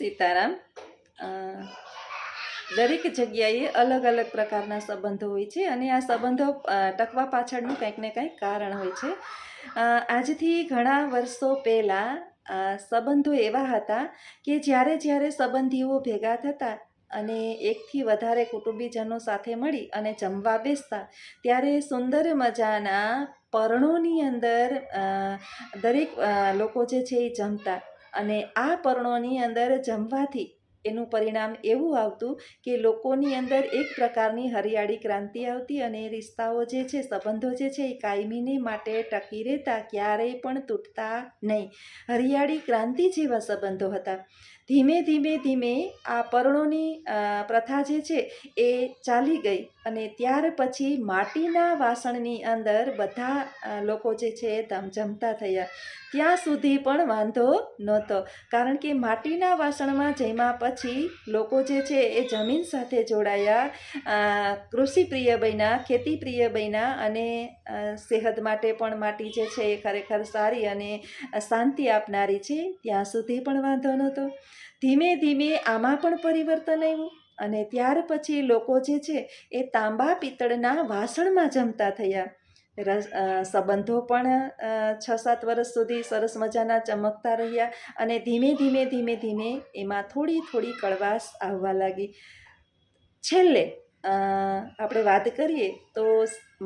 સીતારામ. દરેક જગ્યાએ અલગ અલગ પ્રકારના સંબંધો હોય છે અને આ સંબંધો ટકવા પાછળનું કંઈક ને કંઈક કારણ હોય છે. આજથી ઘણા વર્ષો પહેલાં સંબંધો એવા હતા કે જ્યારે જ્યારે સંબંધીઓ ભેગા થતા અને એકથી વધારે કુટુંબીજનો સાથે મળી અને જમવા બેસતા ત્યારે સુંદર મજાના પરણોની અંદર દરેક લોકો જે છે એ જમતા અને આ પરણોની અંદર જમવાથી એનું પરિણામ એવું આવતું કે લોકોની અંદર એક પ્રકારની હરિયાળી ક્રાંતિ આવતી અને રિશ્તાઓ જે છે સંબંધો જે છે એ કાયમીને માટે ટકી રહેતા, ક્યારેય પણ તૂટતા નહીં. હરિયાળી ક્રાંતિ જેવા સંબંધો હતા. ધીમે ધીમે ધીમે આ પરણોની પ્રથા જે છે એ ચાલી ગઈ અને ત્યાર પછી માટીના વાસણની અંદર બધા લોકો જે છે એ જમતા થયા. ત્યાં સુધી પણ વાંધો નહોતો, કારણ કે માટીના વાસણમાં જમ્યા પછી લોકો જે છે એ જમીન સાથે જોડાયા, કૃષિપ્રિય બન્યા, ખેતીપ્રિય બન્યા અને સેહત માટે પણ માટી જે છે એ ખરેખર સારી અને શાંતિ આપનારી છે. ત્યાં સુધી પણ વાંધો નહોતો. ધીમે ધીમે આમાં પણ પરિવર્તન આવ્યું અને ત્યાર પછી લોકો જે છે એ તાંબા પિત્તળના વાસણમાં જમતા થયા. સંબંધો પણ 6-7 વર્ષ સુધી સરસ મજાના ચમકતા રહ્યા અને ધીમે ધીમે ધીમે ધીમે એમાં થોડી થોડી કડવાશ આવવા લાગી. છેલ્લે આપણે વાત કરીએ તો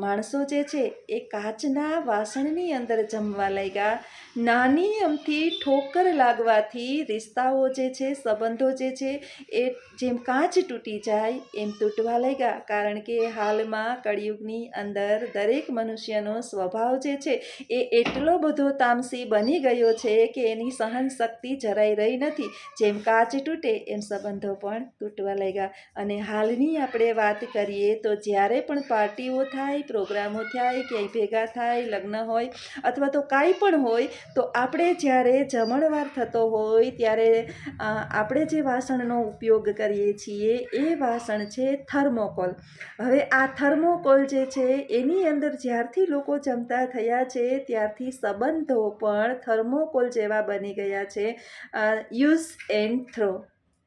માણસો જે છે એ કાચના વાસણની અંદર જમવા લાગ્યા. નાની અમથી ઠોકર લાગવાથી રિશ્તાઓ જે છે, સંબંધો જે છે એ જેમ કાચ તૂટી જાય એમ તૂટવા લાગ્યા, કારણ કે હાલમાં કળિયુગની અંદર દરેક મનુષ્યનો સ્વભાવ જે છે એ એટલો બધો તામસી બની ગયો છે કે એની સહન શક્તિ જરાય રહી નથી. જેમ કાચ તૂટે એમ સંબંધો પણ તૂટવા લાગ્યા. અને હાલની આપણે વાત કરીએ તો જ્યારે પણ પાર્ટીઓ થાય, પ્રોગ્રામો થાય, ક્યાંય ભેગા થાય, લગ્ન હોય અથવા તો કાંઈ પણ હોય, તો આપણે જ્યારે જમણવાર થતો હોય ત્યારે આપણે જે વાસણનો ઉપયોગ કરીએ છીએ એ વાસણ છે થર્મોકોલ. હવે આ થર્મોકોલ જે છે એની અંદર જ્યારથી લોકો જમતા થયા છે ત્યારથી સંબંધો પણ થર્મોકોલ જેવા બની ગયા છે. યુઝ એન્ડ થ્રો,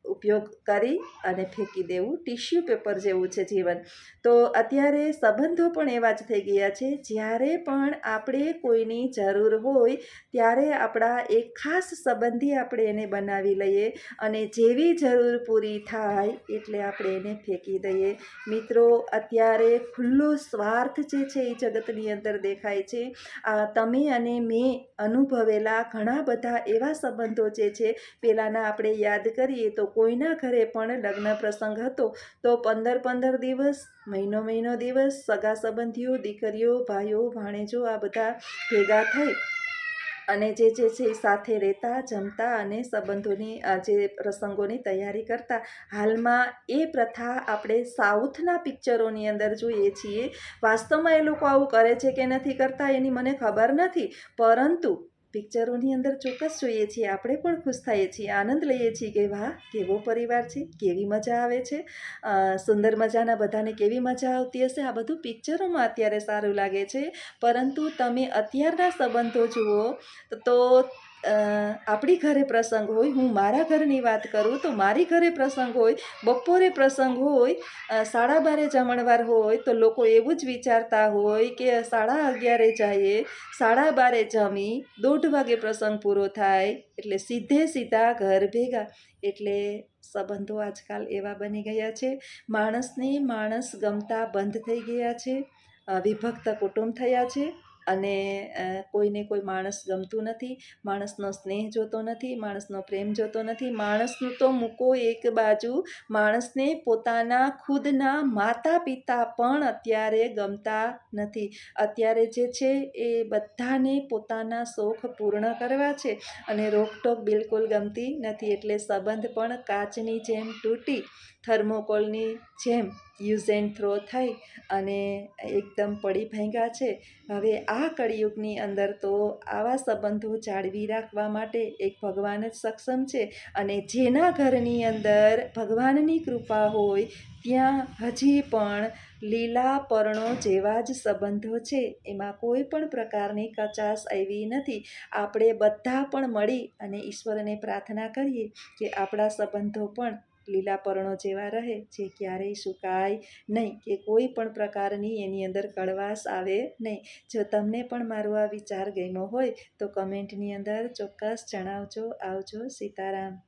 ઉપયોગ કરી અને ફેંકી દેવું, ટિશ્યુ પેપર જેવું છે જીવન. તો અત્યારે સંબંધો પણ એવા જ થઈ ગયા છે. જ્યારે પણ આપણે કોઈની જરૂર હોય ત્યારે આપણા એક ખાસ સંબંધી આપણે એને બનાવી લઈએ અને જેવી જરૂર પૂરી થાય એટલે આપણે એને ફેંકી દઈએ. મિત્રો, અત્યારે ખુલ્લો સ્વાર્થ જે છે એ જગતની અંદર દેખાય છે. તમે અને મેં અનુભવેલા ઘણા બધા એવા સંબંધો જે છે, પહેલાંના આપણે યાદ કરીએ તો કોઈના ઘરે પણ લગ્ન પ્રસંગ હતો તો 15-15 દિવસ, મહિનો દિવસ સગા સંબંધીઓ, દીકરીઓ, ભાઈઓ, ભાણેજો આ બધા ભેગા થઈ અને જે છે એ સાથે રહેતા, જમતા અને સંબંધોની જે પ્રસંગોની તૈયારી કરતા. હાલમાં એ પ્રથા આપણે સાઉથના પિક્ચરોની અંદર જોઈએ છીએ. વાસ્તવમાં એ લોકો આવું કરે છે કે નથી કરતા એની મને ખબર નથી, પરંતુ પિક્ચરોની અંદર ચોક્કસ જોઈએ છીએ. આપણે પણ ખુશ થઈએ છીએ, આનંદ લઈએ છીએ કે વાહ, કેવો પરિવાર છે, કેવી મજા આવે છે, સુંદર મજાના બધાને કેવી મજા આવતી હશે. આ બધું પિક્ચરોમાં અત્યારે સારું લાગે છે, પરંતુ તમે અત્યારના સંબંધો જુઓ તો આપણી ઘરે પ્રસંગ હોય, હું મારા ઘરની વાત કરું તો મારી ઘરે પ્રસંગ હોય, બપોરે પ્રસંગ હોય, 12:30 જમણવાર હોય તો લોકો એવું જ વિચારતા હોય કે 11:30 જઈએ, 12:30 જમી, 1:30 વાગે પ્રસંગ પૂરો થાય એટલે સીધે સીધા ઘર ભેગા. એટલે સંબંધો આજકાલ એવા બની ગયા છે. માણસને માણસ ગમતા બંધ થઈ ગયા છે, વિભક્ત કુટુંબ થયા છે અને કોઈને કોઈ માણસ ગમતું નથી, માણસનો સ્નેહ જોતો નથી, માણસનો પ્રેમ જોતો નથી. માણસનું તો મૂકો એક બાજુ, માણસને પોતાના ખુદના માતા પિતા પણ અત્યારે ગમતા નથી. અત્યારે જે છે એ બધાને પોતાના શોખ પૂર્ણ કરવા છે અને રોકટોક બિલકુલ ગમતી નથી. એટલે સંબંધ પણ કાચની જેમ તૂટી, થર્મોકોલની જેમ યુઝ એન્ડ થ્રો થઈ અને એકદમ પડી ભાંગ્યા છે. હવે આ કળિયુગની અંદર તો આવા સંબંધો જાળવી રાખવા માટે એક ભગવાન જ સક્ષમ છે. અને જેના ઘરની અંદર ભગવાનની કૃપા હોય ત્યાં હજી પણ લીલા પર્ણો જેવા જ સંબંધો છે. એમાં કોઈ પણ પ્રકારની કચાશ આવી નથી. આપણે બધા પણ મળી અને ઈશ્વરને પ્રાર્થના કરીએ કે આપણા સંબંધો પણ લીલા પર્ણો જેવા રહે, જે ક્યારેય સુકાય નહીં કે કોઈ પણ પ્રકારની એની અંદર કડવાશ આવે નહીં. જો તમને પણ મારો આ વિચાર ગમ્યો હોય તો કમેન્ટની અંદર ચોક્કસ જણાવજો. આવજો. સીતારામ.